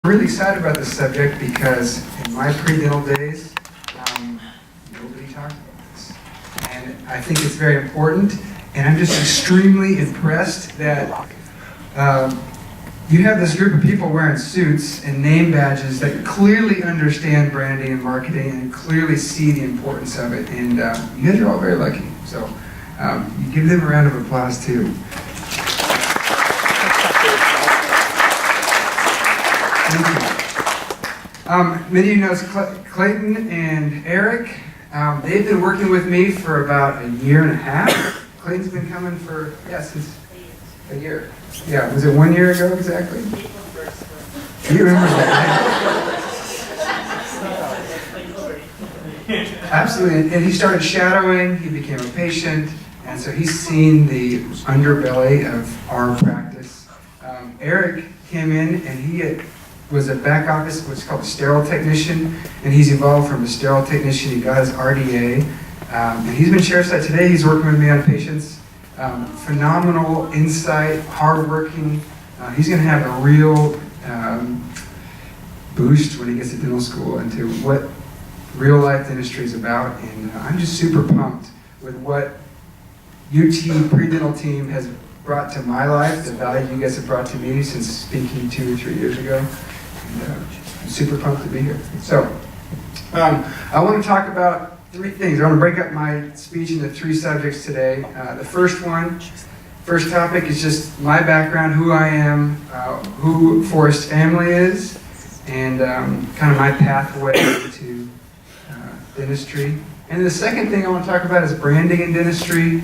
really excited about this subject because in my pre-dental days, nobody talked about this. And I think it's very important, and I'm just extremely impressed that you have this group of people wearing suits and name badges that clearly understand branding and marketing and clearly see the importance of it. And you guys are all very lucky. So you give them a round of applause too. Thank you. Many of you know Clayton and Eric. They've been working with me for about a year and a half. Clayton's been coming for, since a year. Yeah, was it 1 year ago exactly? He remembers that. Absolutely, and he started shadowing, he became a patient, and so he's seen the underbelly of our practice. Eric came in and he was a back office, what's called a sterile technician, and he's evolved from a sterile technician, he got his RDA, and he's been chairside today, he's working with me on patients. Phenomenal insight, hardworking. He's going to have a real boost when he gets to dental school into what real life dentistry is about. And I'm just super pumped with what UT pre-dental team has brought to my life, the value you guys have brought to me since speaking 2 or 3 years ago. And I'm super pumped to be here. So I want to talk about 3 things. I want to break up my speech into 3 subjects today. The first topic is just my background, who I am, who Forrest family is, and kind of my pathway to dentistry. And the second thing I want to talk about is branding in dentistry,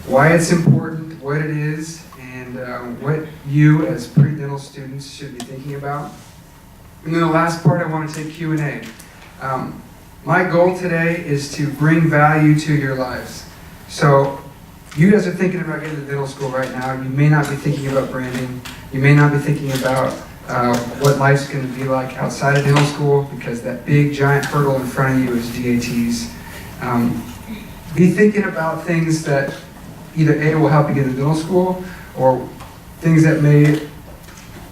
why it's important, what it is, and what you as pre-dental students should be thinking about. And then the last part, I want to take Q&A. My goal today is to bring value to your lives. So you guys are thinking about getting to dental school right now. You may not be thinking about branding. You may not be thinking about what life's going to be like outside of dental school because that big giant hurdle in front of you is DATs. Be thinking about things that either A, will help you get into dental school, or things that may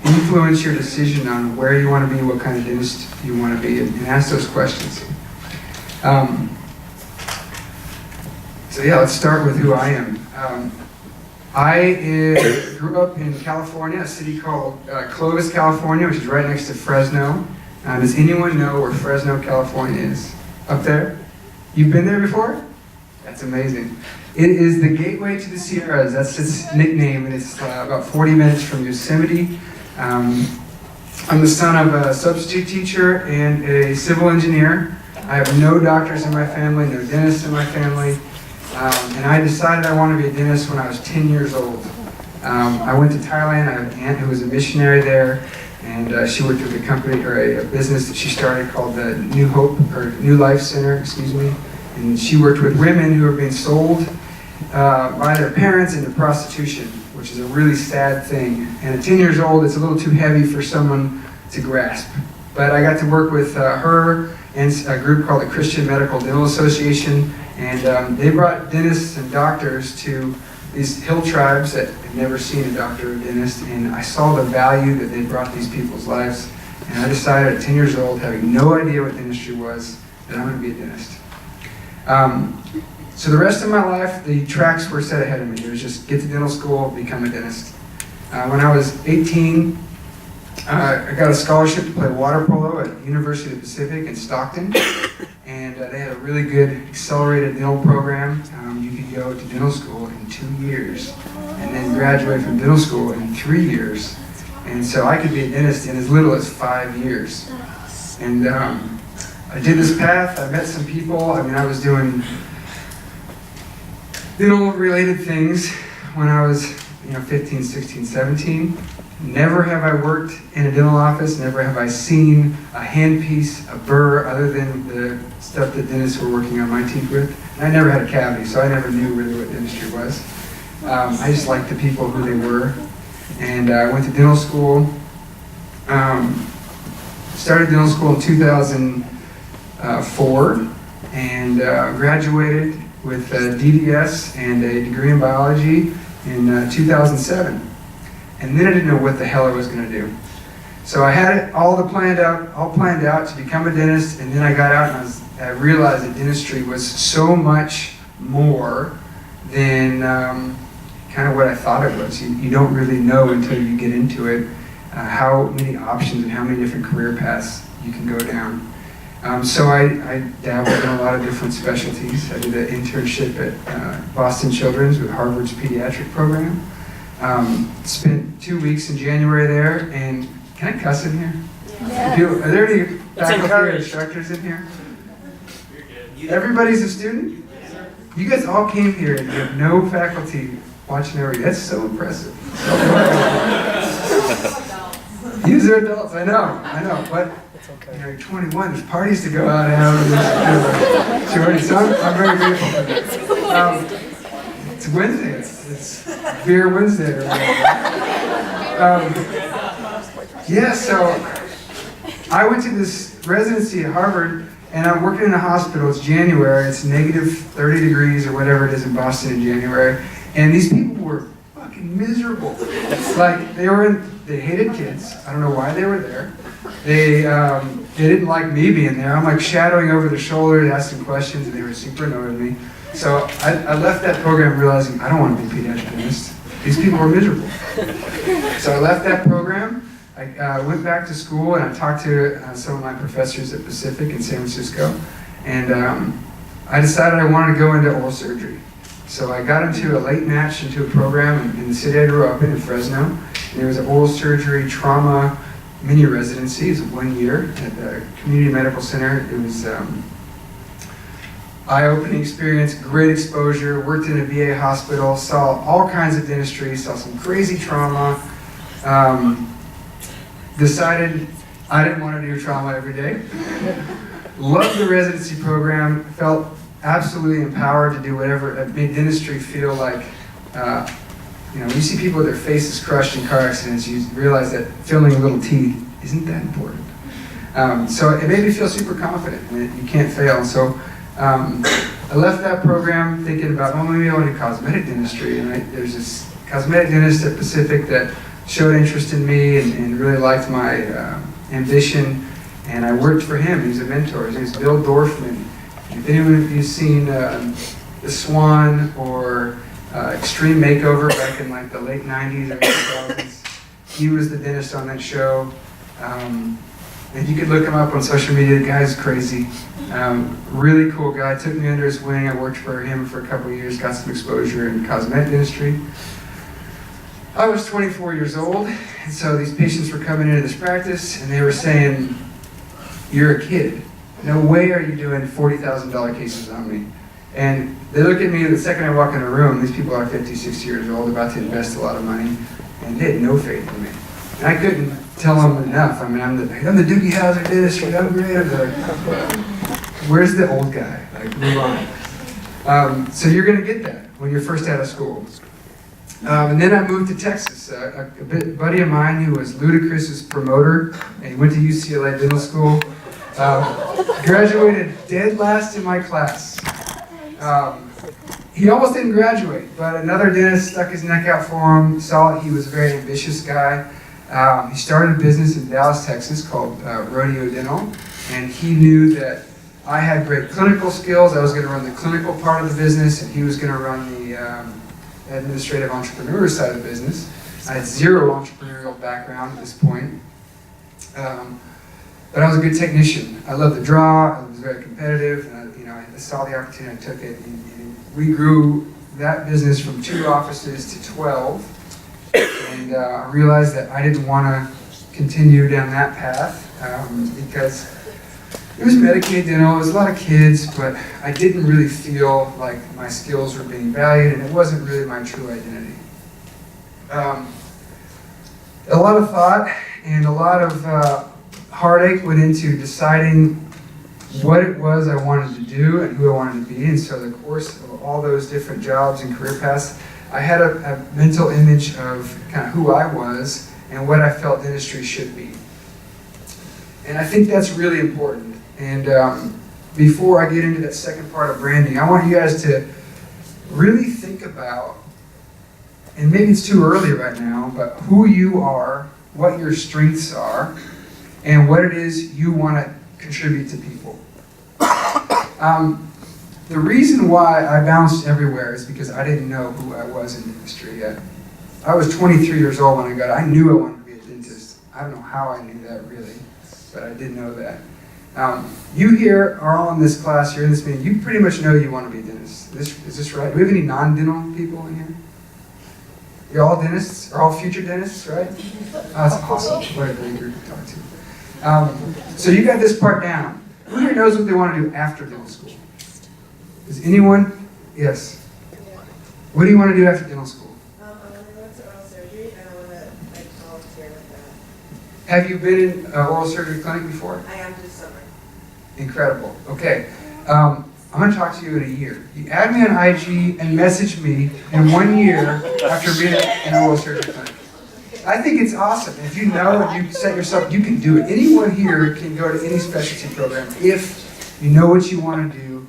influence your decision on where you want to be, what kind of dentist you want to be, and ask those questions. So yeah, let's start with who I am. I grew up in California, a city called Clovis, California, which is right next to Fresno. Does anyone know where Fresno, California is? Up there? You've been there before? That's amazing. It is the gateway to the Sierras. That's its nickname, and it's about 40 minutes from Yosemite. I'm the son of a substitute teacher and a civil engineer. I have no doctors in my family, no dentists in my family, and I decided I wanted to be a dentist when I was 10 years old. I went to Thailand. I have an aunt who was a missionary there, and she worked with a company, or a business that she started called the New Life Center, and she worked with women who were being sold by their parents into prostitution, which is a really sad thing. And at 10 years old, it's a little too heavy for someone to grasp. But I got to work with her and a group called the Christian Medical Dental Association, and they brought dentists and doctors to these hill tribes that had never seen a doctor or dentist, and I saw the value that they brought these people's lives, and I decided at 10 years old, having no idea what dentistry was, that I'm going to be a dentist. So the rest of my life, the tracks were set ahead of me. It was just get to dental school, become a dentist. When I was 18, I got a scholarship to play water polo at University of the Pacific in Stockton, and they had a really good accelerated dental program. You could go to dental school in 2 years and then graduate from dental school in 3 years. And so I could be a dentist in as little as 5 years. And I did this path. I met some people. I was doing dental-related things when I was 15, 16, 17. Never have I worked in a dental office, never have I seen a handpiece, a burr, other than the stuff that dentists were working on my teeth with. And I never had a cavity, so I never knew really what dentistry was. I just liked the people who they were. And I went to dental school. Started dental school in 2004 and graduated with a DDS and a degree in biology in 2007. And then I didn't know what the hell I was going to do. So I had it all planned out to become a dentist, and then I got out and I realized that dentistry was so much more than kind of what I thought it was. You don't really know until you get into it how many options and how many different career paths you can go down. So I dabbled in a lot of different specialties. I did an internship at Boston Children's with Harvard's pediatric program. Spent 2 weeks in January there, and can I cuss in here? Yeah. Are there any faculty or instructors in here? Everybody's a student? You guys all came here and you have no faculty watching over you. That's so impressive. These are adults, I know, but you know, you're 21, there's parties to go out and have. So I'm very grateful for that. It's Wednesday, it's Beer Wednesday. Yeah, so I went to this residency at Harvard, and I'm working in a hospital. It's January, it's negative 30 degrees or whatever it is in Boston in January, and these people were fucking miserable. Like, they hated kids. I don't know why they were there. They didn't like me being there. I'm like shadowing over their shoulder, asking questions, and they were super annoyed with me. So I left that program realizing I don't want to be a pediatric dentist. These people were miserable. So I left that program. I went back to school and I talked to some of my professors at Pacific in San Francisco, and I decided I wanted to go into oral surgery. So I got into a late match into a program in the city I grew up in Fresno. And there was an oral surgery trauma mini residency. It was 1 year at the community medical center. It was eye-opening experience, great exposure, worked in a VA hospital, saw all kinds of dentistry, saw some crazy trauma. Decided I didn't want to do trauma every day. Loved the residency program, felt absolutely empowered to do whatever. It made dentistry feel like, you know, when you see people with their faces crushed in car accidents, you realize that filling little teeth isn't that important. So it made me feel super confident, and you can't fail. So I left that program thinking about, well, maybe I want to do cosmetic dentistry. And there's this cosmetic dentist at Pacific that showed interest in me and really liked my ambition, and I worked for him. He was a mentor. His name is Bill Dorfman. If anyone of you have seen The Swan or Extreme Makeover back in like the late 90s or 2000s, he was the dentist on that show. And you could look him up on social media. The guy's crazy. Really cool guy. Took me under his wing. I worked for him for a couple of years, got some exposure in cosmetic dentistry. I was 24 years old, and so these patients were coming into this practice, and they were saying, "You're a kid. No way are you doing $40,000 cases on me." And they look at me the second I walk in a room. These people are 50, 60 years old, about to invest a lot of money, and they had no faith in me. And I couldn't tell them enough. I mean, I'm the Doogie Howser dentistry. I'm great. I'm like, where's the old guy? Like, move on. So you're going to get that when you're first out of school. And then I moved to Texas. A buddy of mine who was Ludacris's promoter, and he went to UCLA Dental School, graduated dead last in my class. He almost didn't graduate, but another dentist stuck his neck out for him, saw he was a very ambitious guy. He started a business in Dallas, Texas called Rodeo Dental, and he knew that I had great clinical skills. I was going to run the clinical part of the business, and he was going to run the administrative entrepreneur side of the business. I had zero entrepreneurial background at this point, but I was a good technician. I loved to draw. I was very competitive, and I saw the opportunity. I took it, and we grew that business from 2 offices to 12. And I realized that I didn't want to continue down that path because it was Medicaid dental, it was a lot of kids, but I didn't really feel like my skills were being valued, and it wasn't really my true identity. A lot of thought and a lot of heartache went into deciding what it was I wanted to do and who I wanted to be, and so the course of all those different jobs and career paths, I had a mental image of kind of who I was and what I felt dentistry should be. And I think that's really important. And before I get into that second part of branding, I want you guys to really think about, and maybe it's too early right now, but who you are what your strengths are and what it is you want to contribute to people. The reason why I bounced everywhere is because I didn't know who I was in dentistry yet. I was 23 years old when I got it. I knew I wanted to be a dentist. I don't know how I knew that really, but I did know that. You here are all in this class, you're in this meeting, you pretty much know you want to be a dentist. Is this right? Do we have any non-dental people in here? You're all dentists? Or all future dentists, right? Oh, that's awesome. What a great group to talk to. So you got this part down. Who here knows what they want to do after dental school? Does anyone? Yes. What do you want to do after dental school? I want to go to oral surgery and I want to volunteer with that. Have you been in an oral surgery clinic before? I am this summer. Incredible. Okay. I'm going to talk to you in a year. You add me on IG and message me in 1 year after being in an oral surgery clinic. I think it's awesome. If you know and you set yourself, you can do it. Anyone here can go to any specialty program if you know what you want to do.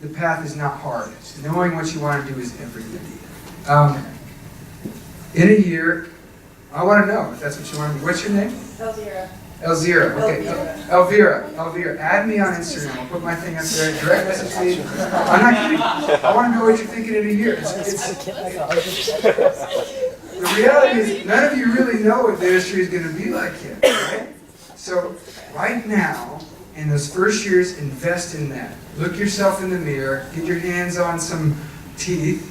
The path is not hard. Knowing what you want to do is everything. In a year, I want to know if that's what you want to do. What's your name? Elvira. Elvira. Okay. Elvira. Add me on Instagram. I'll put my thing up there. Direct message me. I'm not kidding. I want to know what you're thinking in a year. The reality is, none of you really know what dentistry is going to be like yet, right? So, right now, in those first years, invest in that. Look yourself in the mirror, get your hands on some teeth,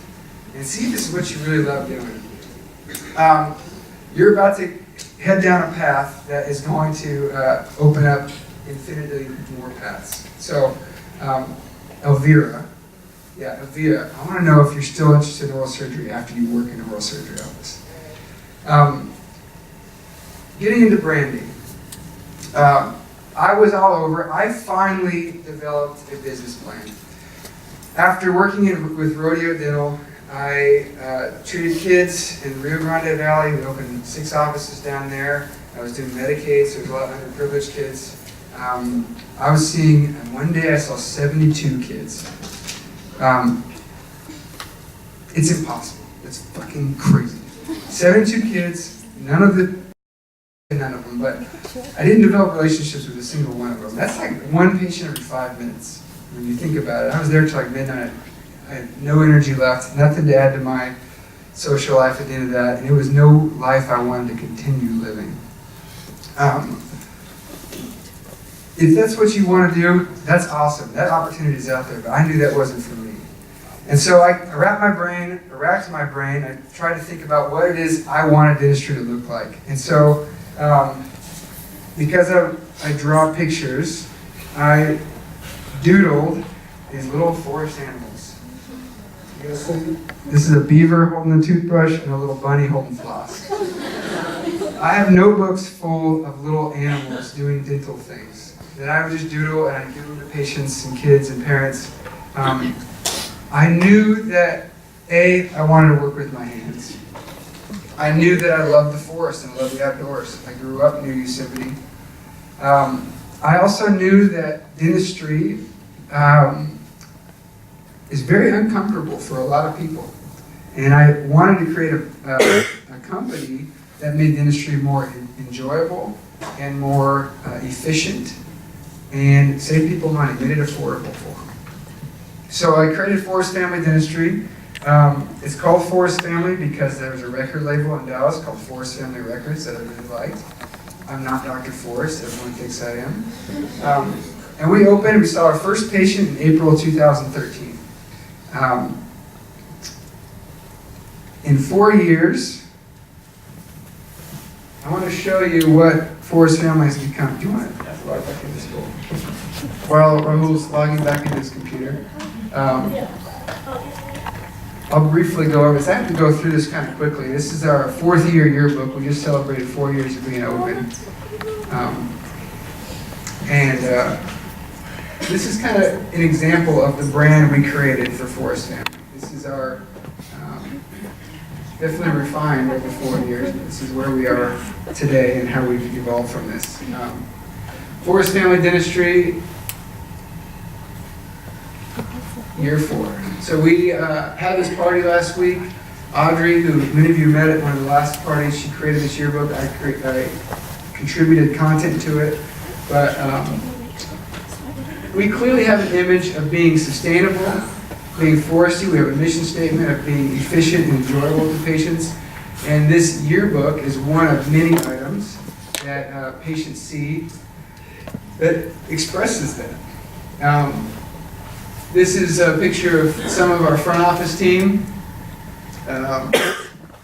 and see if this is what you really love doing. You're about to head down a path that is going to open up infinitely more paths. So, Elvira, I want to know if you're still interested in oral surgery after you work in an oral surgery office. Getting into branding. I was all over. I finally developed a business plan. After working with Rodeo Dental, I treated kids in Rio Grande Valley. We opened 6 offices down there. I was doing Medicaid, so there was a lot of underprivileged kids. I was seeing, and one day I saw 72 kids. It's impossible. It's fucking crazy. 72 kids, none of them, but I didn't develop relationships with a single one of them. That's like one patient every 5 minutes when you think about it. I was there till like midnight. I had no energy left, nothing to add to my social life at the end of that, and it was no life I wanted to continue living. If that's what you want to do, that's awesome. That opportunity is out there, but I knew that wasn't for me. And so I racked my brain, I tried to think about what it is I wanted dentistry to look like. And so, because I draw pictures, I doodled these little forest animals. You guys see? This is a beaver holding a toothbrush and a little bunny holding floss. I have notebooks full of little animals doing dental things that I would just doodle and I'd give them to patients and kids and parents. I knew that, I wanted to work with my hands. I knew that I loved the forest and loved the outdoors. I grew up near Yosemite. I also knew that dentistry is very uncomfortable for a lot of people. And I wanted to create a company that made dentistry more enjoyable and more efficient and save people money, made it affordable for them. So I created Forest Family Dentistry. It's called Forest Family because there was a record label in Dallas called Forest Family Records that I really liked. I'm not Dr. Forrest, everyone thinks I am. And we saw our first patient in April 2013. In 4 years, I want to show you what Forest Family has become. Do you want to log back in this bowl? While Rahul's logging back into his computer. I'll briefly go over this. I have to go through this kind of quickly. This is our 4th year yearbook. We just celebrated 4 years of being open. This is kind of an example of the brand we created for Forest Family. This is our, definitely refined over 4 years, but this is where we are today and how we've evolved from this. Forest Family Dentistry, year 4. So we had this party last week. Audrey, who many of you met at one of the last parties, she created this yearbook. I contributed content to it. But we clearly have an image of being sustainable, being foresty. We have a mission statement of being efficient and enjoyable to patients. And this yearbook is one of many items that patients see that expresses that. This is a picture of some of our front office team.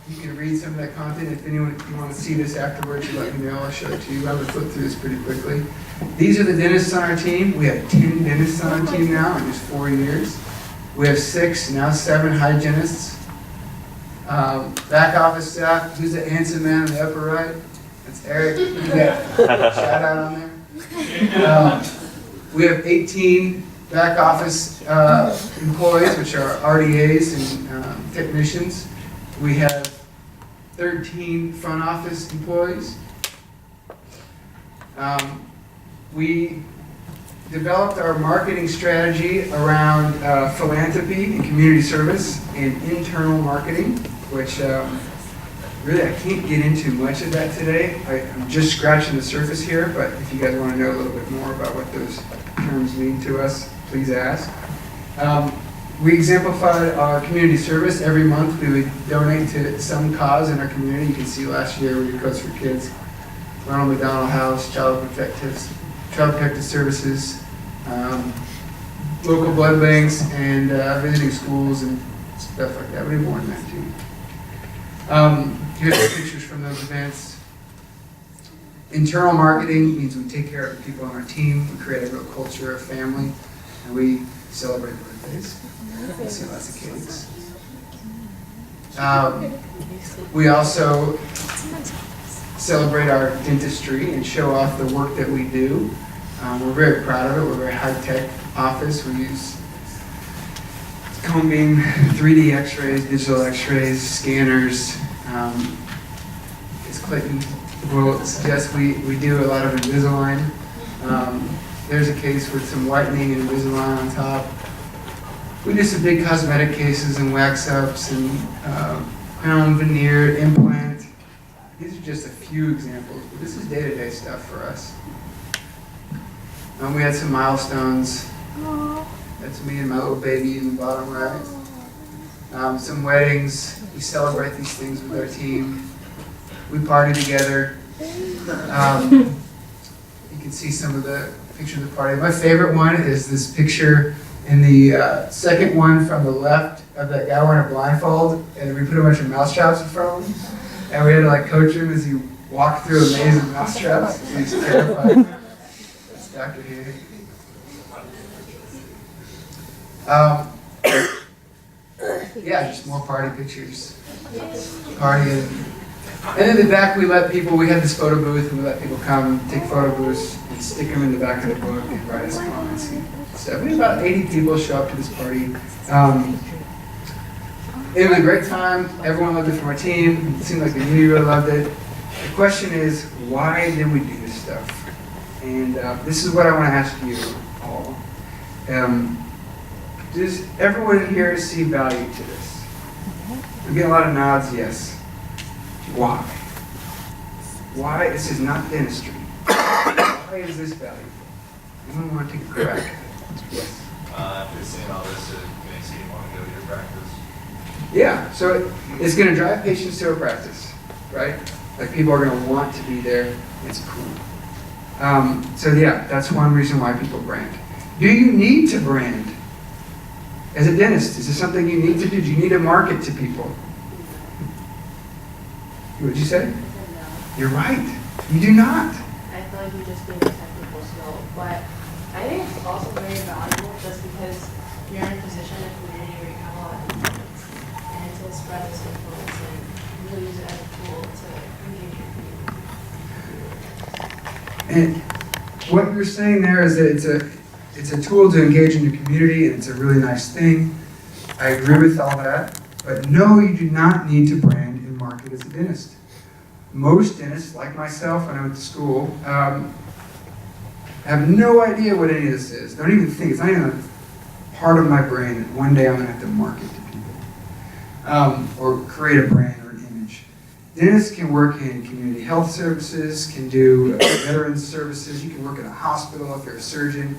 You can read some of that content. If anyone you want to see this afterwards, you let me know. I'll show it to you. I would flip through this pretty quickly. These are the dentists on our team. We have 10 dentists on our team now in just 4 years. We have 6, now 7 hygienists. Back office staff. Who's the handsome man in the upper right? That's Eric. Who's that? Shout out on there. We have 18 back office employees, which are RDAs and technicians. We have 13 front office employees. We developed our marketing strategy around philanthropy and community service and internal marketing, which really I can't get into much of that today. I'm just scratching the surface here, but if you guys want to know a little bit more about what those terms mean to us, please ask. We exemplified our community service. Every month we would donate to some cause in our community. You can see last year we did Coats for Kids, Ronald McDonald House, Child Protective Services, local blood banks, and visiting schools and stuff like that. We did more than that too. Here's the pictures from those events. Internal marketing means we take care of the people on our team. We create a real culture of family, and we celebrate birthdays. We see lots of cakes. We also celebrate our dentistry and show off the work that we do. We're very proud of it. We're a very high-tech office. We use cone beam, 3D x-rays, digital x-rays, scanners. As Clayton will suggest, we do a lot of Invisalign. There's a case with some whitening and Invisalign on top. We do some big cosmetic cases and wax-ups and crown, veneer, implant. These are just a few examples, but this is day-to-day stuff for us. We had some milestones. That's me and my little baby in the bottom right. Some weddings. We celebrate these things with our team. We party together. You can see some of the pictures of the party. My favorite one is this picture in the second one from the left of that guy wearing a blindfold, and we put a bunch of mousetraps in front of him, and we had to like coach him as he walked through a maze of mousetraps. He's terrified. That's Dr. Haley. Yeah, just more party pictures. Partying. And in the back, we had this photo booth, and we let people come take photo booths and stick them in the back of the book and write us comments and stuff. We had about 80 people show up to this party. It was a great time. Everyone loved it from our team. It seemed like the community really loved it. The question is, why did we do this stuff? And this is what I want to ask you all. Does everyone here see value to this? We get a lot of nods, yes. Why? Why? This is not dentistry. Why is this valuable? Anyone want to take a crack at it? Yes. After seeing all this, it makes you want to go to your practice. Yeah, so it's going to drive patients to a practice, right? Like people are going to want to be there. It's cool. So yeah, that's one reason why people brand. Do you need to brand? As a dentist, is this something you need to do? Do you need to market to people? What'd you say? No. You're right. You do not. I feel like you just gain a technical skill, but I think it's also very valuable just because you're in a position in the community where you have a lot of influence, and to spread this influence and really use it as a tool to engage your community. And what you're saying there is that it's a tool to engage in your community, and it's a really nice thing. I agree with all that. But no, you do not need to brand and market as a dentist. Most dentists, like myself when I went to school, have no idea what any of this is. Don't even think. It's not even a part of my brain that one day I'm going to have to market to people. or create a brand or an image. Dentists can work in community health services, can do veterans services, you can work in a hospital if you're a surgeon,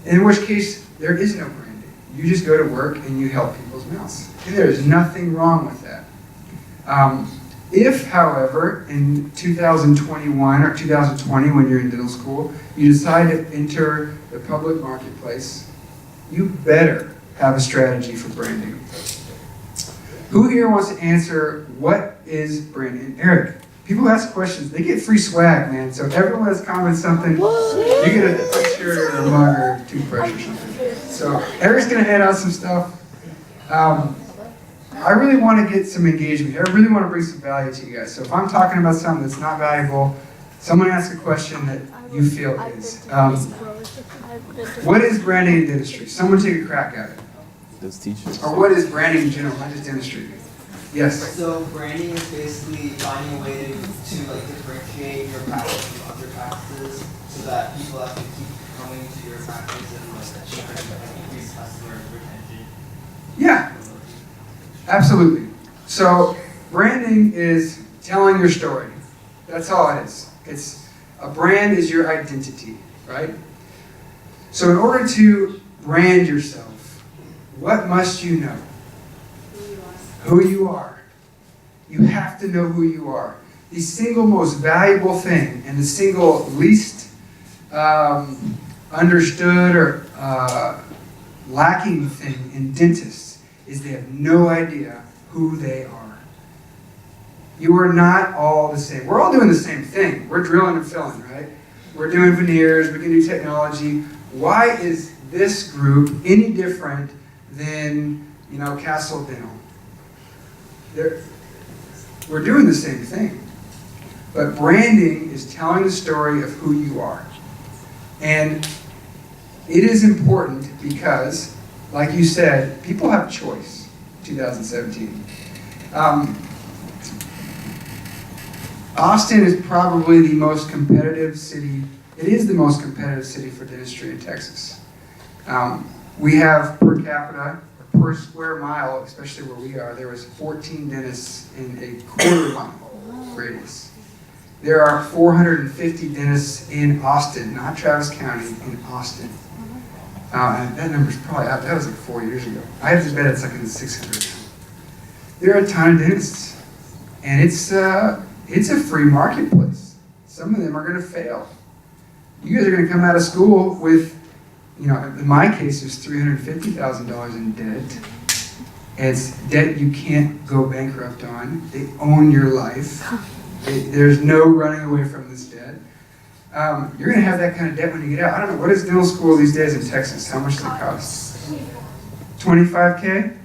in which case there is no branding. You just go to work and you help people's mouths. And there's nothing wrong with that. If, however, in 2021 or 2020 when you're in dental school, you decide to enter the public marketplace, you better have a strategy for branding. Who here wants to answer what is branding? Eric, people ask questions, they get free swag, man. So if everyone has commented something, you get a t-shirt or a mug or a toothbrush or something. So Eric's gonna hand out some stuff. I really want to get some engagement here. I really want to bring some value to you guys. So if I'm talking about something that's not valuable, someone ask a question that you feel is. What is branding in dentistry? Someone take a crack at it. Those teachers. Or what is branding in general, not just dentistry? Yes? So branding is basically finding a way to like differentiate your practice from other practices so that people actually keep coming to your practice and like increase customer retention. Yeah. Absolutely. So branding is telling your story. That's all it is. It's a brand is your identity, right? So in order to brand yourself, what must you know? Who you are. You have to know who you are. The single most valuable thing and the single least understood or lacking thing in dentists is they have no idea who they are. You are not all the same. We're all doing the same thing. We're drilling and filling, right? We're doing veneers, we can do technology. Why is this group any different than, Castle Dental? We're doing the same thing. But branding is telling the story of who you are. And it is important because, like you said, people have choice, 2017. Austin is probably the most competitive city. It is the most competitive city for dentistry in Texas. We have per capita, or per square mile, especially where we are, there was 14 dentists in a quarter-mile radius. There are 450 dentists in Austin, not Travis County, in Austin. And that number's probably out. That was like 4 years ago. I have to bet it's like in the 600 now. There are a ton of dentists, and it's a free marketplace. Some of them are going to fail. You guys are going to come out of school with, in my case, there's $350,000 in debt. It's debt you can't go bankrupt on. They own your life. There's no running away from this debt. You're going to have that kind of debt when you get out. I don't know, what is dental school these days in Texas? How much does it cost? $25K?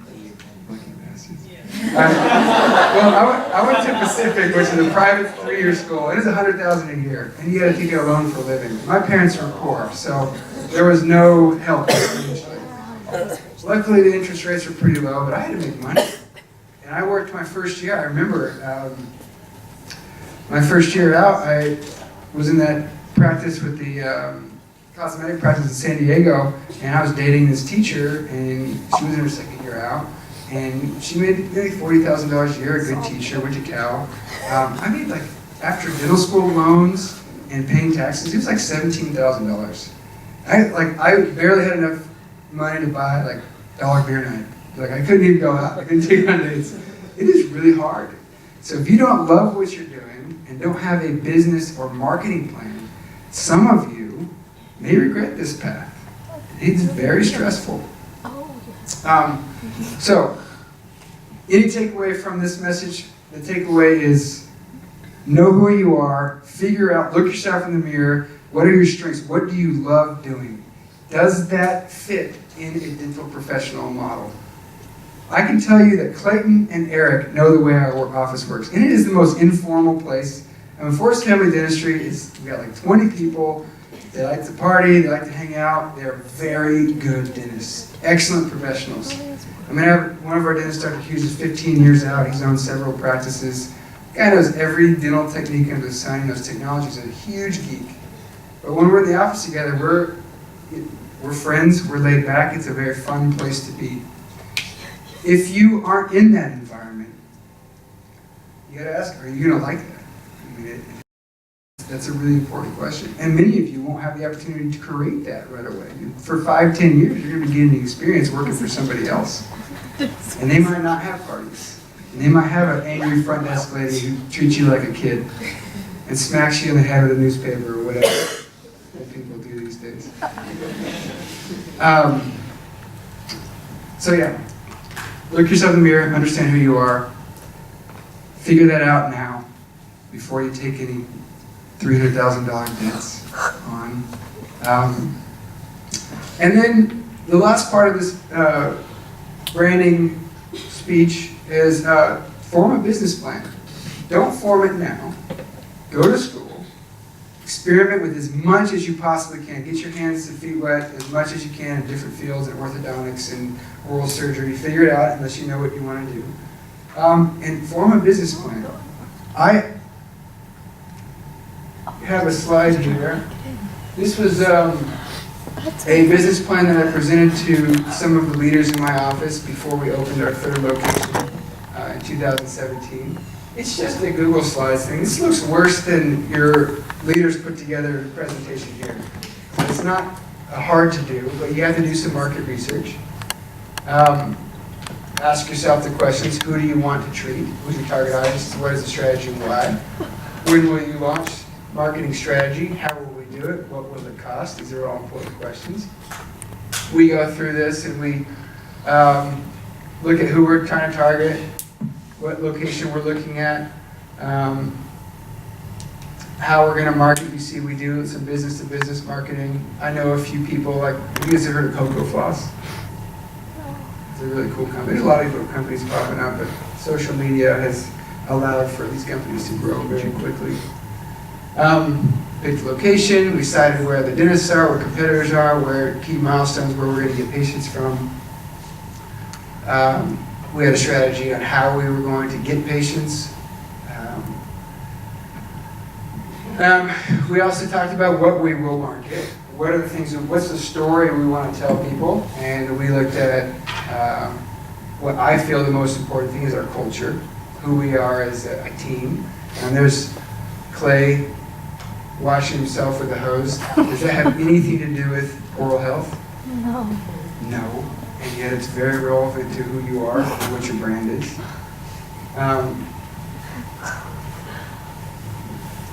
Lucky bastards. I went to Pacific, which is a private 3-year school. It is $100,000 a year, and you got to take out a loan for a living. My parents were poor, so there was no help financially. Luckily, the interest rates were pretty low, but I had to make money. And I worked my first year. I remember my first year out, I was in that practice with the cosmetic practice in San Diego, and I was dating this teacher, and she was in her second year out, and she made maybe $40,000 a year, a good teacher, went to Cal. I made like, after dental school loans and paying taxes, it was like $17,000. I barely had enough money to buy like dollar beer night. Like I couldn't even go out, I couldn't take on dates. It is really hard. So if you don't love what you're doing and don't have a business or marketing plan, some of you may regret this path. It's very stressful. So, any takeaway from this message? The takeaway is know who you are, figure out, look yourself in the mirror, what are your strengths, what do you love doing? Does that fit in a dental professional model? I can tell you that Clayton and Eric know the way our office works, and it is the most informal place. And Forest Family Dentistry we got like 20 people. They like to party, they like to hang out. They're very good dentists, excellent professionals. I mean, one of our dentists, Dr. Hughes, is 15 years out. He's owned several practices. The guy knows every dental technique under the sun. He knows technology. He's a huge geek. But when we're in the office together, we're friends, we're laid back. It's a very fun place to be. If you aren't in that environment, you gotta ask, are you gonna like that? I mean, that's a really important question. And many of you won't have the opportunity to create that right away. For 5, 10 years, you're gonna be getting the experience working for somebody else. And they might not have parties. And they might have an angry front desk lady who treats you like a kid and smacks you in the head with a newspaper or whatever that people do these days. So yeah, look yourself in the mirror, understand who you are, figure that out now before you take any $300,000 debts on. And then the last part of this branding speech is form a business plan. Don't form it now. Go to school. Experiment with as much as you possibly can. Get your hands and feet wet as much as you can in different fields, in orthodontics and oral surgery. Figure it out unless you know what you want to do. And form a business plan. I have a slide here. This was a business plan that I presented to some of the leaders in my office before we opened our 3rd location in 2017. It's just a Google Slides thing. This looks worse than your leaders put together presentation here. It's not hard to do, but you have to do some market research. Ask yourself the questions: who do you want to treat? Who's your target audience? What is the strategy and why? When will you launch? Marketing strategy. How will we do it? What will it cost? These are all important questions. We go through this and we look at who we're trying to target, what location we're looking at, how we're going to market. You see, we do some business-to-business marketing. I know a few people, like, you guys have heard of Cocoa Floss? It's a really cool company. There's a lot of little companies popping up, but social media has allowed for these companies to grow very quickly. Picked the location, we decided where the dentists are, where competitors are, where key milestones, where we're going to get patients from. We had a strategy on how we were going to get patients. We also talked about what we will market. What are the things, what's the story we want to tell people? And we looked at what I feel the most important thing is our culture, who we are as a team. And there's Clay washing himself with a hose. Does that have anything to do with oral health? No. No. And yet it's very relevant to who you are and what your brand is.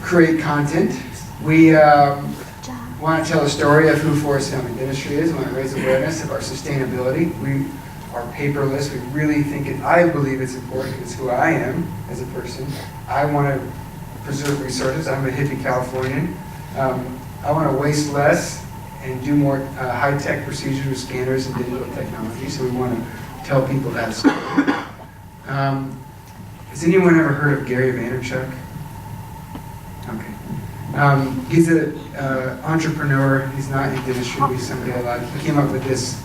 Create content. We want to tell a story of who Forest Family Dentistry is. We want to raise awareness of our sustainability. We are paperless. We really think it, I believe it's important because it's who I am as a person. I want to preserve resources. I'm a hippie Californian. I want to waste less and do more high-tech procedures with scanners and digital technology, so we want to tell people that story. Has anyone ever heard of Gary Vaynerchuk? Okay. He's an entrepreneur. He's not in dentistry. He's somebody I like. He came up with this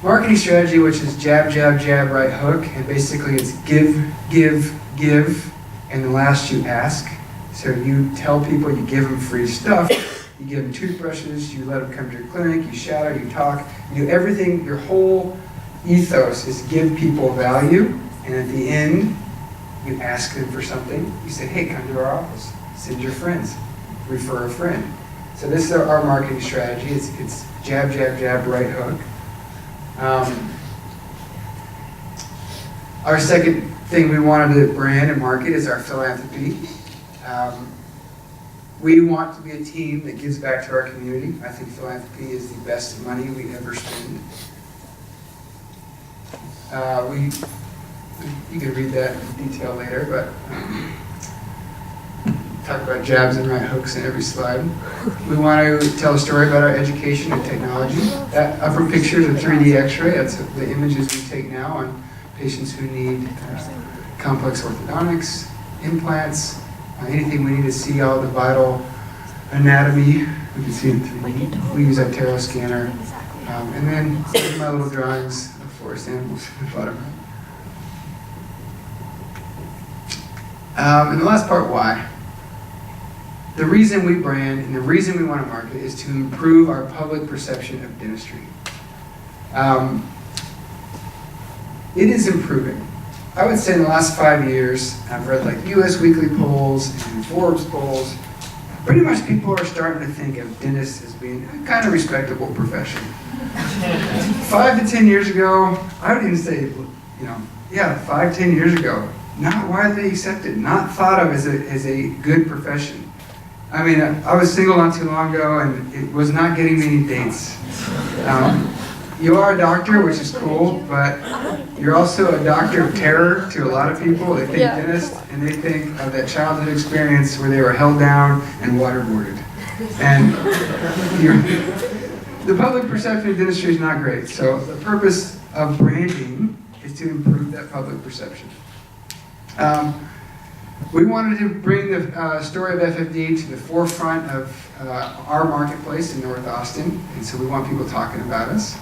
marketing strategy, which is jab, jab, jab, right hook, and basically it's give, give, give, and the last you ask. So you tell people, you give them free stuff, you give them toothbrushes, you let them come to your clinic, you shadow, you talk, you do everything. Your whole ethos is give people value, and at the end, you ask them for something. You say, hey, come to our office, send your friends, refer a friend. So this is our marketing strategy. It's jab, jab, jab, right hook. Our second thing we wanted to brand and market is our philanthropy. We want to be a team that gives back to our community. I think philanthropy is the best money we ever spend. You can read that in detail later, but talk about jabs and right hooks in every slide. We want to tell a story about our education and technology. That upper picture is a 3D x-ray. That's the images we take now on patients who need complex orthodontics, implants, anything we need to see all the vital anatomy. We can see it in 3D. We use our Taro scanner. And then here's my little drawings of forest animals at the bottom. And the last part, why? The reason we brand and the reason we want to market is to improve our public perception of dentistry. it is improving. I would say in the last 5 years, I've read like US Weekly polls and Forbes polls, pretty much people are starting to think of dentists as being a kind of respectable profession. 5 to 10 years ago, I would even say, 5, 10 years ago, not widely accepted, not thought of as a good profession. I mean, I was single not too long ago, and it was not getting many dates. You are a doctor, which is cool, but you're also a doctor of terror to a lot of people. They think dentist, and they think of that childhood experience where they were held down and waterboarded. And the public perception of dentistry is not great. So the purpose of branding is to improve that public perception. We wanted to bring the story of FFD to the forefront of our marketplace in North Austin, and so we want people talking about us.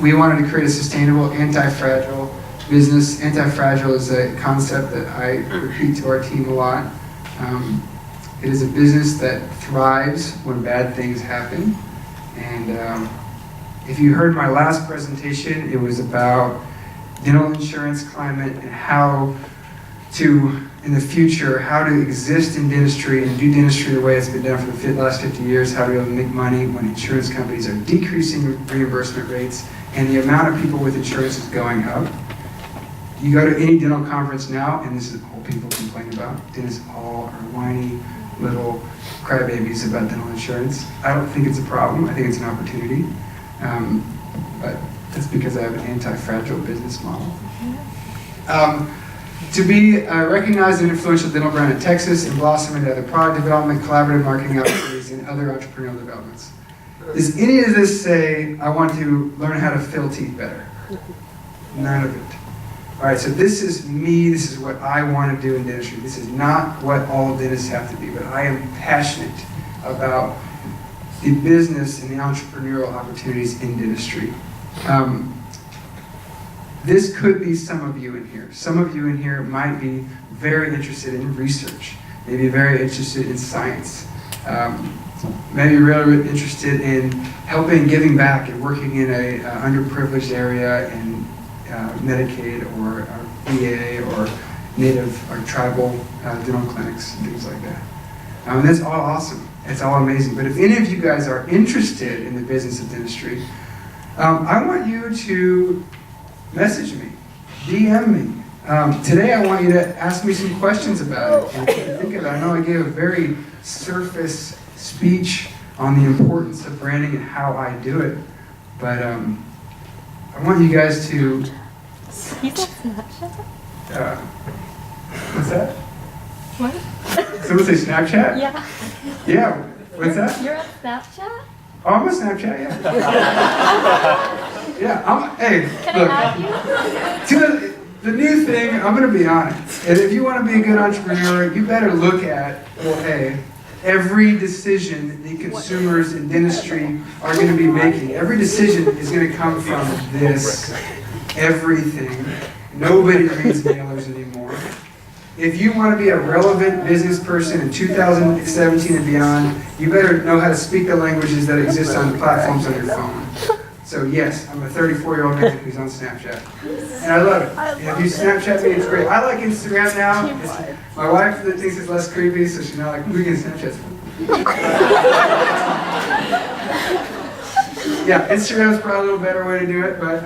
We wanted to create a sustainable, anti-fragile business. Anti-fragile is a concept that I repeat to our team a lot. It is a business that thrives when bad things happen. And if you heard my last presentation, it was about dental insurance climate and how to, in the future, how to exist in dentistry and do dentistry the way it's been done for the last 50 years, how to be able to make money when insurance companies are decreasing reimbursement rates and the amount of people with insurance is going up. You go to any dental conference now, and this is all people complain about. Dentists all are whiny little crybabies about dental insurance. I don't think it's a problem. I think it's an opportunity. But that's because I have an anti-fragile business model. To be a recognized and influential dental brand in Texas and blossom into other product development, collaborative marketing opportunities, and other entrepreneurial developments. Does any of this say, I want to learn how to fill teeth better? None of it. All right, so this is me, this is what I want to do in dentistry. This is not what all dentists have to be, but I am passionate about the business and the entrepreneurial opportunities in dentistry. This could be some of you in here. Some of you in here might be very interested in research, maybe very interested in science, maybe really interested in helping, giving back, and working in a underprivileged area in Medicaid or VA or Native or tribal dental clinics and things like that. And that's all awesome. It's all amazing. But if any of you guys are interested in the business of dentistry, I want you to message me, DM me. Today I want you to ask me some questions about it and think of it. I know I gave a very surface speech on the importance of branding and how I do it, but I want you guys to... what's that? What? Someone say Snapchat? Yeah. Yeah, what's that? You're on Snapchat? Oh, I'm a Snapchat, yeah. Yeah, hey, Can look. I add you? To the new thing, I'm going to be honest. And if you want to be a good entrepreneur, you better look at, well, hey, every decision the consumers in dentistry are going to be making, every decision is going to come from this, everything. Nobody reads mailers anymore. If you want to be a relevant business person in 2017 and beyond, you better know how to speak the languages that exist on the platforms on your phone. So yes, I'm a 34-year-old man who's on Snapchat. And I love it. And if you Snapchat me, it's great. I like Instagram now. My wife thinks it's less creepy, so she's not like, we can Snapchat. Yeah, Instagram's probably a little better way to do it, but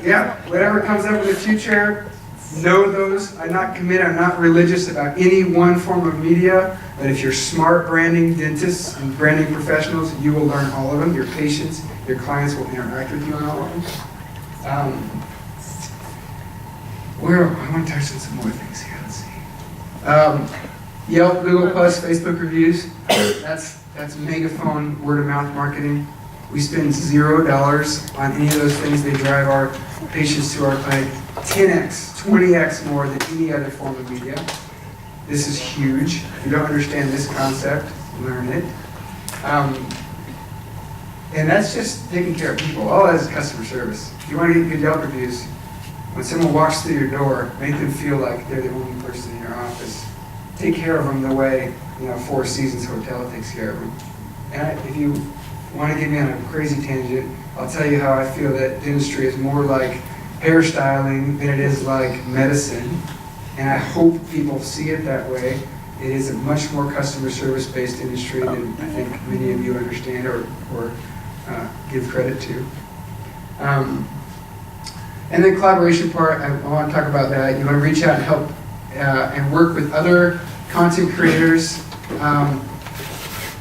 yeah, whatever comes up in the future, know those. I'm not religious about any one form of media, but if you're smart branding dentists and branding professionals, you will learn all of them. Your patients, your clients will interact with you on all of them. I want to touch on some more things here. Let's see. Yelp, Google Plus, Facebook reviews. That's megaphone word of mouth marketing. We spend $0 on any of those things. They drive our patients to our clinic 10x, 20x more than any other form of media. This is huge. If you don't understand this concept, learn it. And that's just taking care of people. All that is customer service. If you want to get good Yelp reviews, when someone walks through your door, make them feel like they're the only person in your office. Take care of them the way Four Seasons Hotel takes care of them. And if you want to get me on a crazy tangent, I'll tell you how I feel that dentistry is more like hairstyling than it is like medicine. And I hope people see it that way. It is a much more customer service based industry than I think many of you understand or give credit to. And the collaboration part, I want to talk about that. You want to reach out and help and work with other content creators.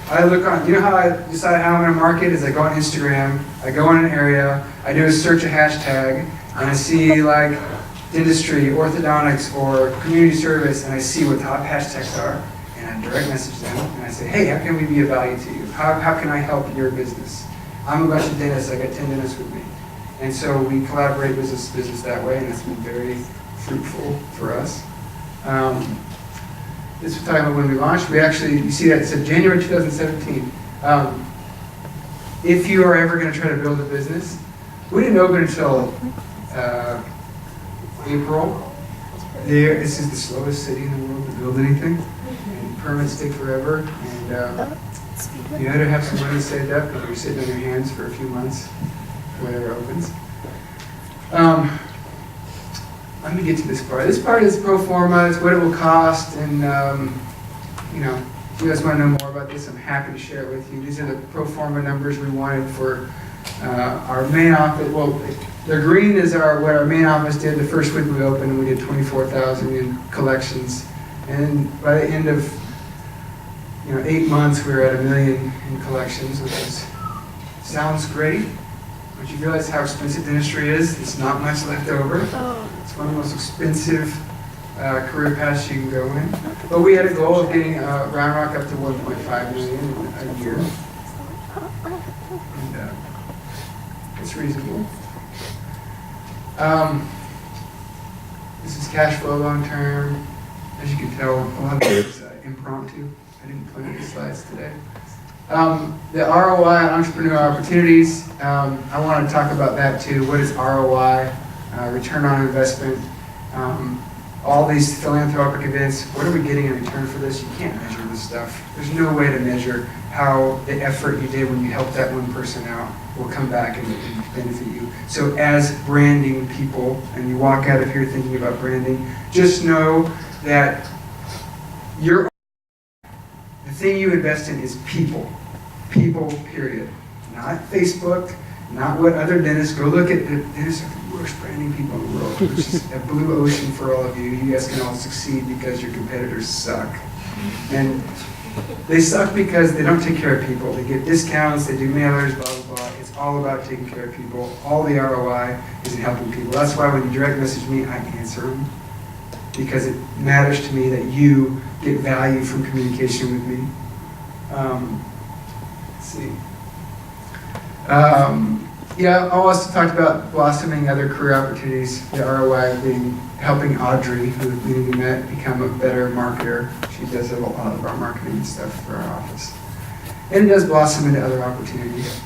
I look on, you know how I decide how I'm going to market is I go on Instagram, I go in an area, I do a search a hashtag, and I see like dentistry, orthodontics, or community service, and I see what top hashtags are, and I direct message them, and I say, hey, how can we be of value to you? How can I help your business? I'm a bunch of dentists, I got 10 dentists with me. And so we collaborate business to business that way, and it's been very fruitful for us. This was talking about when we launched. We actually, you see that it said January 2017. If you are ever going to try to build a business, we didn't open until April. This is the slowest city in the world to build anything, and permits take forever. And you had to have some money saved up because you're sitting on your hands for a few months before it opens. Let me get to this part. This part is pro forma. It's what it will cost, and you know, if you guys want to know more about this, I'm happy to share it with you. These are the pro forma numbers we wanted for our main office. Well, the green is what our main office did the first week we opened, and we did 24,000 in collections. And by the end of 8 months, we were at $1 million in collections, which sounds great. But you realize how expensive dentistry is? It's not much left over. It's one of the most expensive career paths you can go in. But we had a goal of getting Round Rock up to 1.5 million a year. And it's reasonable. This is cash flow long term. As you can tell, a lot of it is impromptu. I didn't plan these slides today. The ROI on entrepreneur opportunities, I want to talk about that too. What is ROI? Return on investment. All these philanthropic events, what are we getting in return for this? You can't measure this stuff. There's no way to measure how the effort you did when you helped that one person out will come back and benefit you. So as branding people, and you walk out of here thinking about branding, just know that the thing you invest in is people. People, period. Not Facebook, not what other dentists, go look at the dentists are the worst branding people in the world. It's just a blue ocean for all of you. You guys can all succeed because your competitors suck. And they suck because they don't take care of people. They get discounts, they do mailers, blah, blah, blah. It's all about taking care of people. All the ROI is in helping people. That's why when you direct message me, I answer them. Because it matters to me that you get value from communication with me. Let's see. I also talked about blossoming other career opportunities. The ROI being helping Audrey, who we met, become a better marketer. She does a lot of our marketing and stuff for our office. And it does blossom into other opportunities.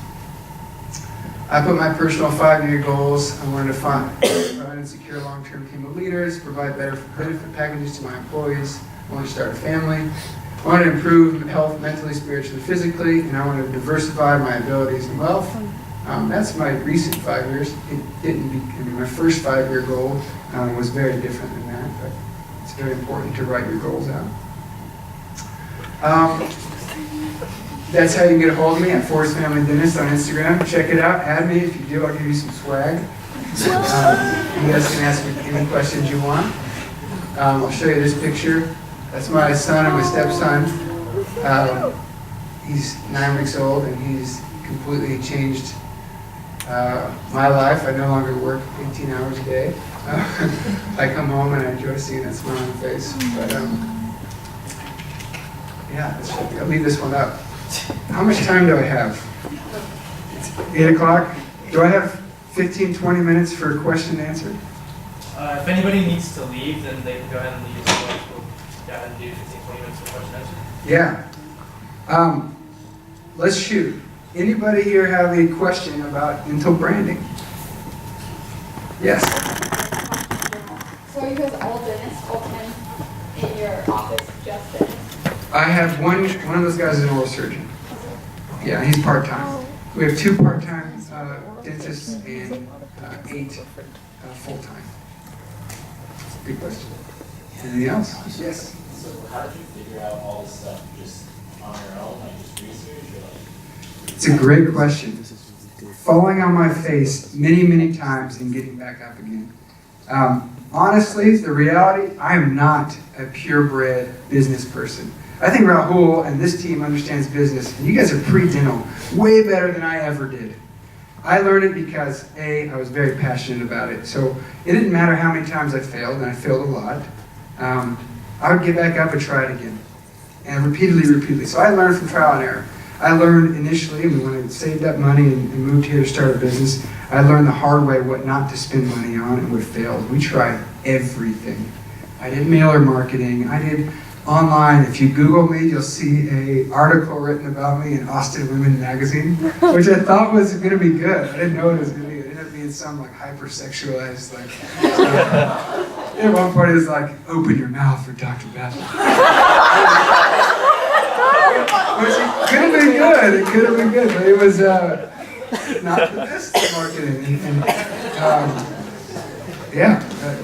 I put my personal 5-year goals. I wanted to find and secure a long-term team of leaders, provide better benefit packages to my employees. I want to start a family. I want to improve health mentally, spiritually, physically, and I want to diversify my abilities and wealth. That's my recent 5 years. It didn't be, my first 5-year goal was very different than that, but it's very important to write your goals out. That's how you can get a hold of me at Forest Family Dentist on Instagram. Check it out. Add me. If you do, I'll give you some swag. You guys can ask me any questions you want. I'll show you this picture. That's my son and my stepson. He's 9 weeks old, and he's completely changed my life. I no longer work 18 hours a day. I come home and I enjoy seeing that smile on the face. But I'll leave this one up. How much time do I have? It's 8 o'clock. Do I have 15, 20 minutes for a question and answer? If anybody needs to leave, then they can go ahead and leave. We'll go ahead and do 15, 20 minutes for question and answer. Yeah. Let's shoot. Anybody here have a question about dental branding? Yes. So are you guys all dentists, all 10 in your office, just dentists? I have one of those guys is an oral surgeon. Yeah, he's part-time. We have 2 part-time dentists and 8 full-time? Good question. Anything else? Yes? So how did you figure out all this stuff just on your own, like just research or like? It's a great question. Falling on my face many, many times and getting back up again. Honestly, the reality, I am not a purebred business person. I think Rahul and this team understands business, and you guys are pre-dental way better than I ever did. I learned it because, A, I was very passionate about it. So it didn't matter how many times I failed, and I failed a lot. I would get back up and try it again, and repeatedly. So I learned from trial and error. I learned initially, when I saved up money and moved here to start a business, I learned the hard way what not to spend money on and what failed. We tried everything. I did mailer marketing. I did online. If you Google me, you'll see an article written about me in Austin Women Magazine, which I thought was going to be good. I didn't know it was going to be. It ended up being some like hypersexualized at one point it was like, "Open your mouth for Dr. Bethell." Which could have been good. It could have been good, but it was not the best marketing.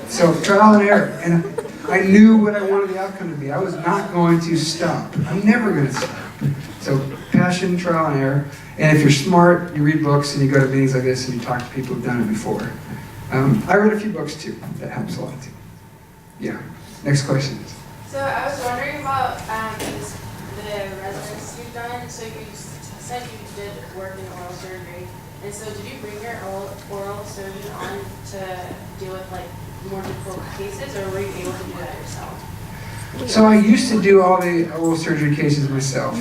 So trial and error. And I knew what I wanted the outcome to be. I was not going to stop. I'm never going to stop. So passion, trial and error. And if you're smart, you read books and you go to meetings like this and you talk to people who've done it before. I read a few books too. That helps a lot too. Yeah. Next question. So I was wondering about the residence you've done. So you said you did work in oral surgery. And so did you bring your oral surgeon on to deal with like more difficult cases, or were you able to do that yourself? So I used to do all the oral surgery cases myself.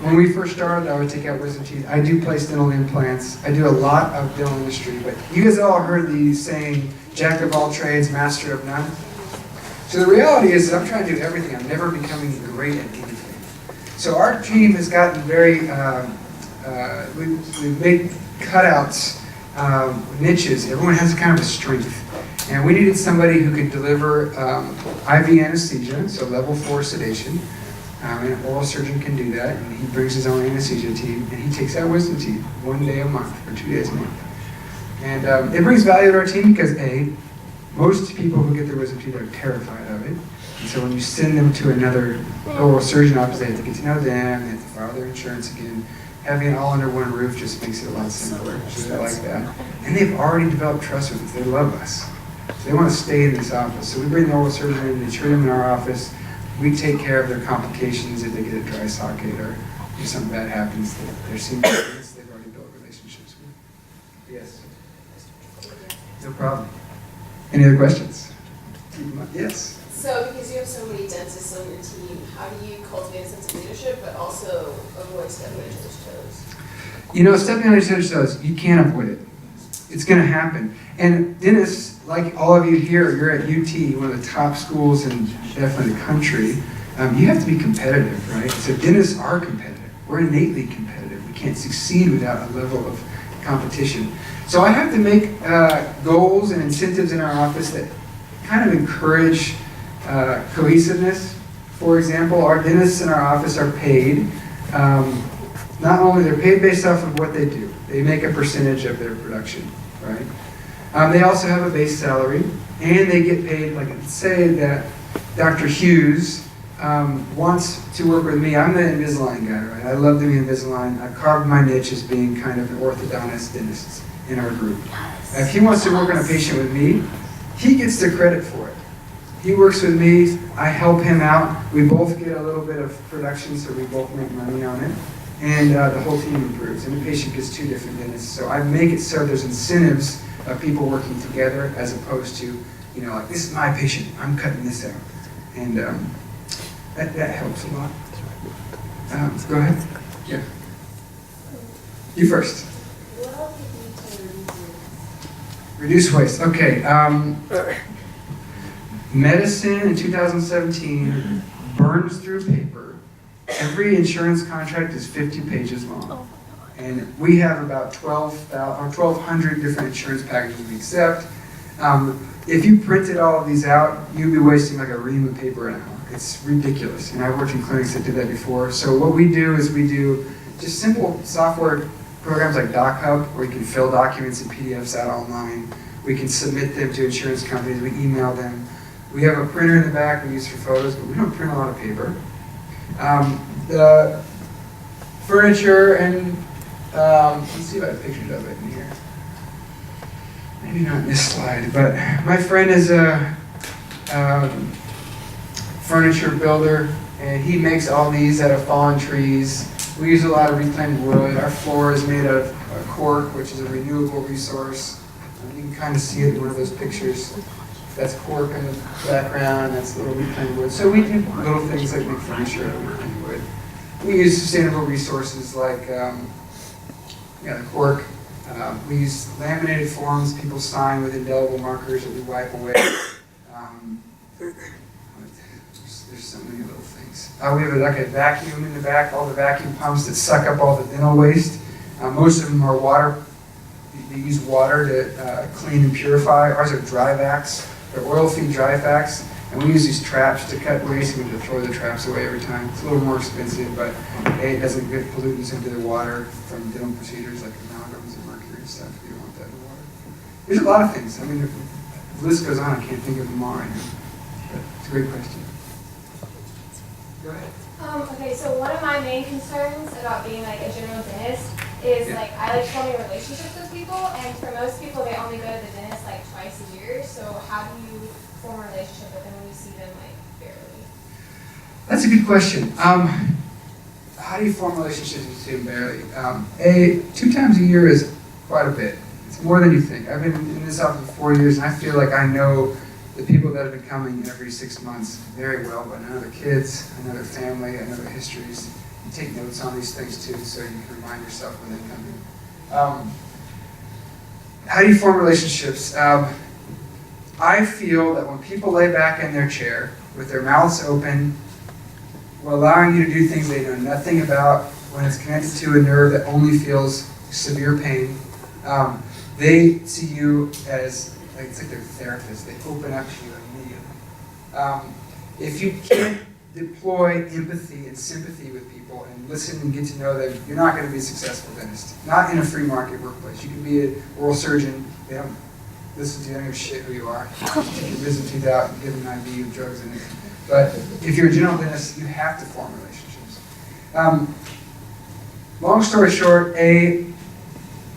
When we first started, I would take out wisdom teeth. I do place dental implants. I do a lot of dental industry. But you guys all heard the saying, jack of all trades, master of none. So the reality is I'm trying to do everything. I'm never becoming great at anything. So our team has gotten very, we've made cutouts, niches. Everyone has kind of a strength. And we needed somebody who could deliver IV anesthesia, so level 4 sedation. And an oral surgeon can do that, and he brings his own anesthesia team, and he takes out wisdom teeth 1 day a month, or 2 days a month. And it brings value to our team because A, most people who get their wisdom teeth are terrified of it. And so when you send them to another oral surgeon office, they have to get to know them, they have to file their insurance again. Having it all under one roof just makes it a lot simpler. So they like that. And they've already developed trust with us. They love us. So they want to stay in this office. So we bring the oral surgeon in, they treat them in our office. We take care of their complications if they get a dry socket or if something bad happens. They're seeing clients they've already built relationships with. Yes. No problem. Any other questions? Yes. So, because you have so many dentists on your team, how do you cultivate a sense of leadership, but also avoid stepping on each other's toes? You know, stepping on each other's toes, you can't avoid it. It's going to happen. And dentists, like all of you here, you're at UT, one of the top schools in definitely the country. You have to be competitive, right? So dentists are competitive. We're innately competitive. We can't succeed without a level of competition. So I have to make goals and incentives in our office that kind of encourage cohesiveness. For example, our dentists in our office are paid. Not only they're paid based off of what they do. They make a percentage of their production, right? They also have a base salary, and they get paid, like say that Dr. Hughes wants to work with me. I'm the Invisalign guy, right? I love doing Invisalign. I've carved my niche as being kind of an orthodontist dentist in our group. If he wants to work on a patient with me, he gets the credit for it. He works with me, I help him out. We both get a little bit of production, so we both make money on it. And the whole team improves, and the patient gets 2 different dentists. So I make it so there's incentives of people working together as opposed to, you know, like, this is my patient, I'm cutting this out. And that helps a lot. Go ahead. Yeah. You first. What else do you do to reduce waste? Reduce waste. Okay. Medicine in 2017 burns through paper. Every insurance contract is 50 pages long. And we have about 1,200 different insurance packages we accept. If you printed all of these out, you'd be wasting like a ream of paper an hour. It's ridiculous. And I've worked in clinics that did that before. So what we do is we do just simple software programs like DocHub, where you can fill documents and PDFs out online. We can submit them to insurance companies, we email them. We have a printer in the back we use for photos, but we don't print a lot of paper. The furniture and, let's see if I have pictures of it in here. Maybe not in this slide, but my friend is a furniture builder, and he makes all these out of fallen trees. We use a lot of reclaimed wood. Our floor is made out of cork, which is a renewable resource. You can kind of see it in one of those pictures. That's cork in the background, that's little reclaimed wood. So we do little things like make furniture out of reclaimed wood. We use sustainable resources like the cork. We use laminated forms people sign with indelible markers that we wipe away. There's so many little things. We have like a vacuum in the back, all the vacuum pumps that suck up all the dental waste. Most of them are water. They use water to clean and purify. Ours are dry vacs. They're oil-free dry vacs. And we use these traps to cut waste, and we have to throw the traps away every time. It's a little more expensive, but it doesn't get pollutants into the water from dental procedures like amalgams and mercury and stuff. You don't want that in the water. There's a lot of things. I mean, if the list goes on, I can't think of them all right now. But it's a great question. Go ahead. Okay, so one of my main concerns about being like a general dentist is like I like forming relationships with people, and for most people they only go to the dentist like twice a year. So how do you form a relationship with them when you see them like barely? That's a good question. How do you form relationships with them barely? 2 times a year is quite a bit. It's more than you think. I've been in this office for 4 years, and I feel like I know the people that have been coming every 6 months very well, but I know their kids, I know their family, I know their histories. You take notes on these things too, so you can remind yourself when they come in. How do you form relationships? I feel that when people lay back in their chair with their mouths open, while allowing you to do things they know nothing about, when it's connected to a nerve that only feels severe pain, they see you as it's like their therapist. They open up to you immediately. If you can't deploy empathy and sympathy with people and listen and get to know them, you're not going to be a successful dentist. Not in a free market workplace. You can be an oral surgeon. They don't listen to you. They don't give a shit who you are. You take your wisdom teeth out and give them an IV with drugs in it. But if you're a general dentist, you have to form relationships. Long story short,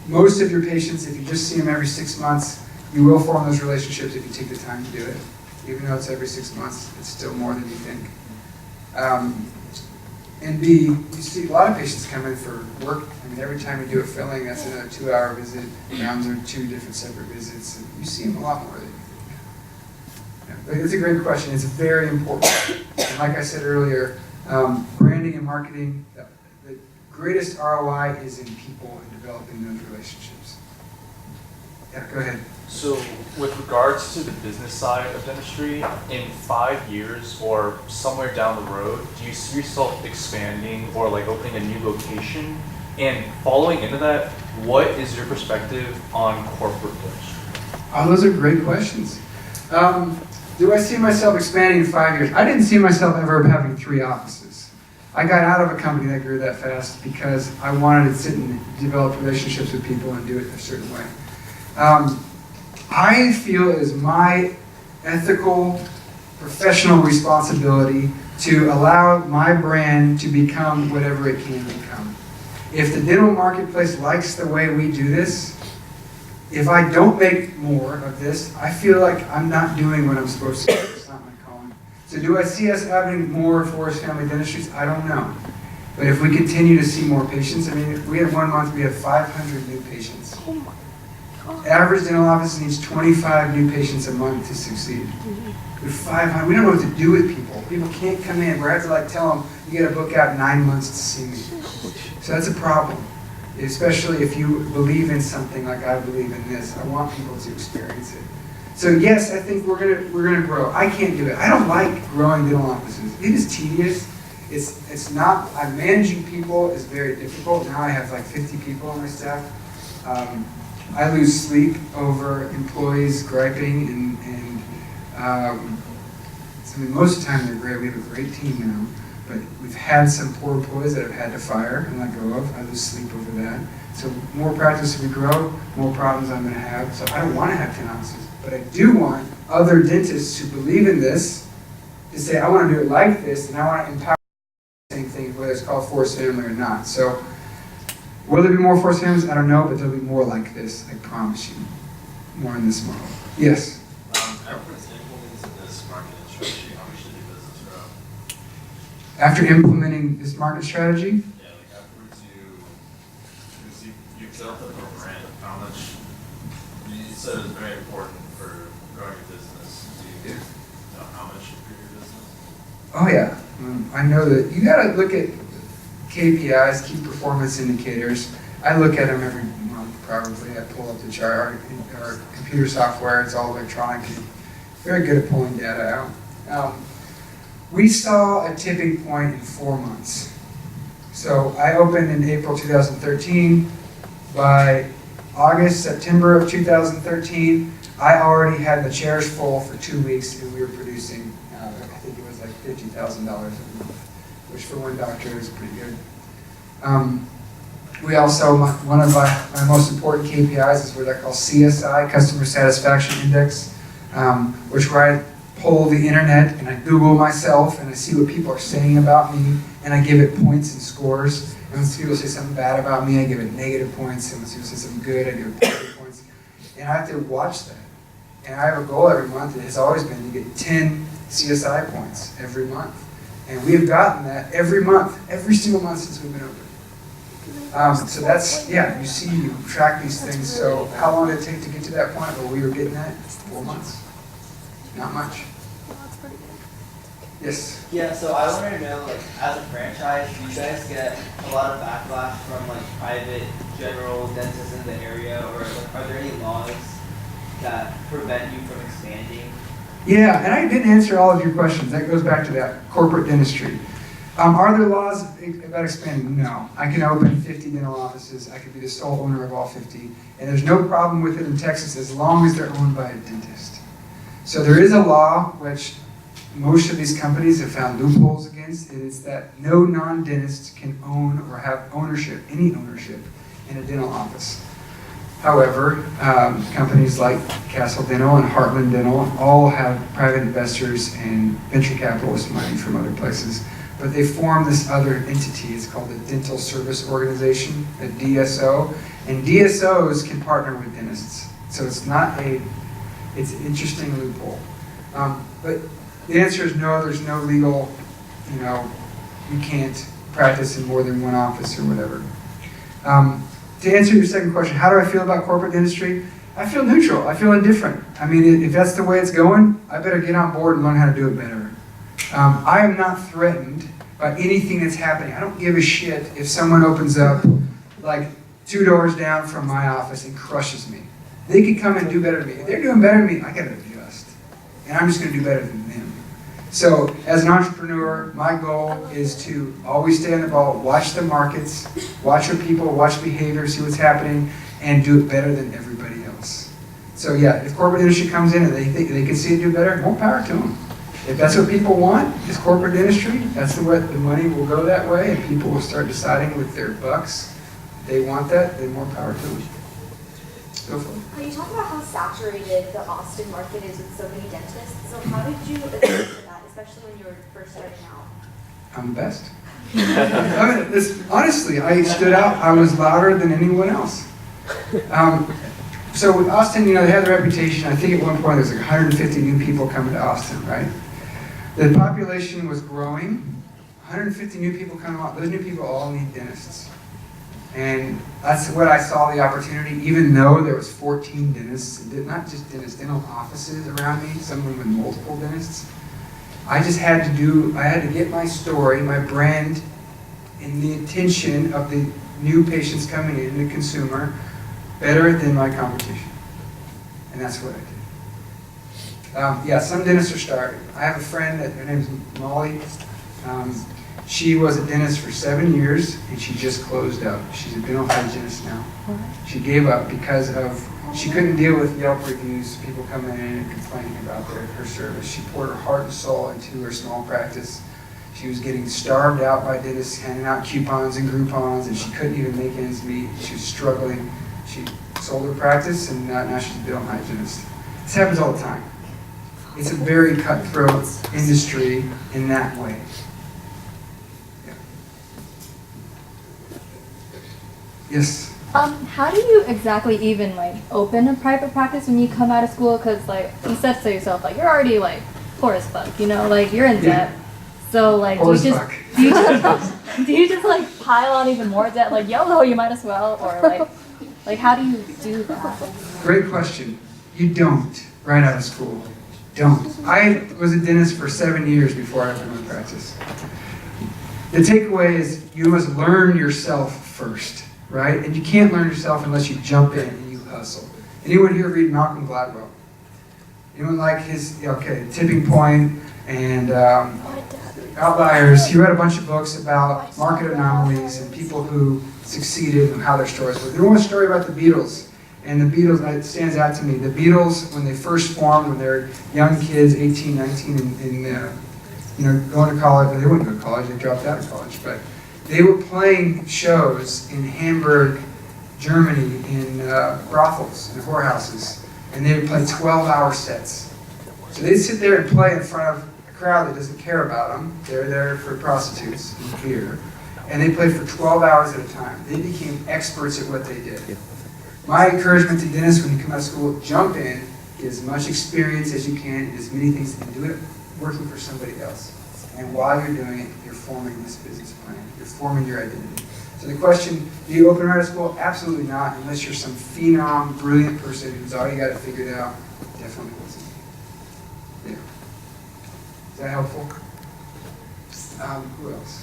most of your patients, if you just see them every 6 months, you will form those relationships if you take the time to do it. Even though it's every 6 months, it's still more than you think. And B, you see a lot of patients come in for work. I mean, every time you do a filling, that's another 2-hour visit. Rounds are 2 different separate visits. And you see them a lot more than you think. Yeah, but it's a great question. It's very important. And like I said earlier, branding and marketing, the greatest ROI is in people and developing those relationships. Yeah, go ahead. So with regards to the business side of dentistry, in 5 years or somewhere down the road, do you see yourself expanding or like opening a new location? And following into that, what is your perspective on corporate dentistry? Oh, those are great questions. Do I see myself expanding in 5 years? I didn't see myself ever having 3 offices. I got out of a company that grew that fast because I wanted to sit and develop relationships with people and do it a certain way. I feel it is my ethical, professional responsibility to allow my brand to become whatever it can become. If the dental marketplace likes the way we do this, if I don't make more of this, I feel like I'm not doing what I'm supposed to do. It's not my calling. So do I see us having more Forest Family Dentistries? I don't know. But if we continue to see more patients, I mean, we had 1 month, we had 500 new patients. Average dental office needs 25 new patients a month to succeed. With 500, we don't know what to do with people. People can't come in. We have to like tell them, you got to book out 9 months to see me. So that's a problem, especially if you believe in something like I believe in this. I want people to experience it. So yes, I think we're gonna grow. I can't do it. I don't like growing dental offices. It is tedious. It's not. Managing people is very difficult. Now I have like 50 people on my staff. I lose sleep over employees griping, and I mean, most of the time they're great. We have a great team now. but we've had some poor employees that have had to fire and let go of. I lose sleep over that. So more practice we grow, more problems I'm going to have. So I don't want to have 10 offices, but I do want other dentists who believe in this to say, I want to do it like this, and I want to empower the same thing, whether it's called forced family or not. So will there be more forced families? I don't know, but there'll be more like this, I promise you. More in this model. Yes? After it's implemented this marketing strategy, how much should the business grow? After implementing this market strategy, Yeah, like afterwards because you've built up a brand, how much, you said it's very important for growing your business. Do you know how much for your business? oh yeah, I know that you got to look at KPIs, key performance indicators. I look at them every month probably. I pull up the chart, our computer software, it's all electronic. Very good at pulling data out. We saw a tipping point in 4 months. So I opened in April 2013. By August, September of 2013, I already had the chairs full for 2 weeks, and we were producing, I think it was like $50,000 a month, which for one doctor is pretty good. We also, one of my most important KPIs is what I call CSI, Customer Satisfaction Index, which where I pull the internet and I Google myself and I see what people are saying about me, and I give it points and scores. And when people say something bad about me, I give it negative points, and when people say something good, I give it positive points. And I have to watch that. And I have a goal every month, and it has always been to get 10 CSI points every month. And we have gotten that every month, every single month since we've been open. So that's, yeah, you see, you track these things. So how long did it take to get to that point where we were getting that? 4 months. Not much. Yes? Yeah, so I wanted to know, like, as a franchise, do you guys get a lot of backlash from, like, private general dentists in the area, or like, are there any laws that prevent you from expanding? Yeah, and I didn't answer all of your questions. That goes back to that corporate dentistry. Are there laws about expanding? No. I can open 50 dental offices. I could be the sole owner of all 50. And there's no problem with it in Texas as long as they're owned by a dentist. So there is a law which most of these companies have found loopholes against, and it's that no non-dentist can own or have ownership, any ownership, in a dental office. However, companies like Castle Dental and Heartland Dental all have private investors and venture capitalist money from other places. But they form this other entity. It's called the Dental Service Organization, a DSO. And DSOs can partner with dentists. So it's an interesting loophole. But the answer is no, there's no legal, you can't practice in more than one office or whatever. To answer your second question, how do I feel about corporate dentistry? I feel neutral. I feel indifferent. I mean, if that's the way it's going, I better get on board and learn how to do it better. I am not threatened by anything that's happening. I don't give a shit if someone opens up like 2 doors down from my office and crushes me. They could come and do better than me. If they're doing better than me, I gotta adjust. And I'm just gonna do better than them. So as an entrepreneur, my goal is to always stay on the ball, watch the markets, watch your people, watch behavior, see what's happening, and do it better than everybody else. So yeah, if corporate industry comes in and they think they can see it do better, more power to them. If that's what people want, is corporate industry, that's the way the money will go that way, and people will start deciding with their bucks, they want that, then more power to them. Go for it. You talk about how saturated the Austin market is with so many dentists. So how did you adapt to that, especially when you were first starting out? I'm the best. I mean, honestly, I stood out. I was louder than anyone else. So with Austin, they had the reputation. I think at one point there was like 150 new people coming to Austin, right? The population was growing. 150 new people coming out. Those new people all need dentists. And that's what I saw the opportunity, even though there was 14 dentists, not just dentists, dental offices around me, some of them with multiple dentists. I had to get my story, my brand, in the attention of the new patients coming in, the consumer, better than my competition. And that's what I did. Yeah, some dentists are starting. I have a friend, her name's Molly. She was a dentist for 7 years, and she just closed up. She's a dental hygienist now. She gave up because she couldn't deal with Yelp reviews, people coming in and complaining about her service. She poured her heart and soul into her small practice. She was getting starved out by dentists, handing out coupons and Groupons, and she couldn't even make ends meet. She was struggling. She sold her practice, and now she's a dental hygienist. This happens all the time. It's a very cutthroat industry in that way. Yeah. Yes? How do you exactly even like open a private practice when you come out of school? Because like you said to yourself, like you're already like poor as fuck, you know, like you're in debt. So like do you just like pile on even more debt? Like YOLO, you might as well, or like how do you do that? Great question. You don't right out of school. Don't. I was a dentist for 7 years before I opened my practice. The takeaway is you must learn yourself first, right? And you can't learn yourself unless you jump in and you hustle. Anyone here read Malcolm Gladwell? Anyone like his, okay, Tipping Point and Outliers? He wrote a bunch of books about market anomalies and people who succeeded and how their stories were. There was a story about the Beatles. And the Beatles, it stands out to me, the Beatles, when they first formed, when they were young kids, 18, 19, and going to college, well, they wouldn't go to college, they dropped out of college, but they were playing shows in Hamburg, Germany, in brothels and whorehouses, and they would play 12-hour sets. So they'd sit there and play in front of a crowd that doesn't care about them. They're there for prostitutes and beer, and they played for 12 hours at a time. They became experts at what they did. My encouragement to dentists when you come out of school, jump in, get as much experience as you can, as many things, and do it working for somebody else. And while you're doing it, you're forming this business plan. You're forming your identity. So the question, do you open right out of school? Absolutely not, unless you're some phenom, brilliant person who's already got it figured out. Definitely wasn't. Yeah. Is that helpful? Who else?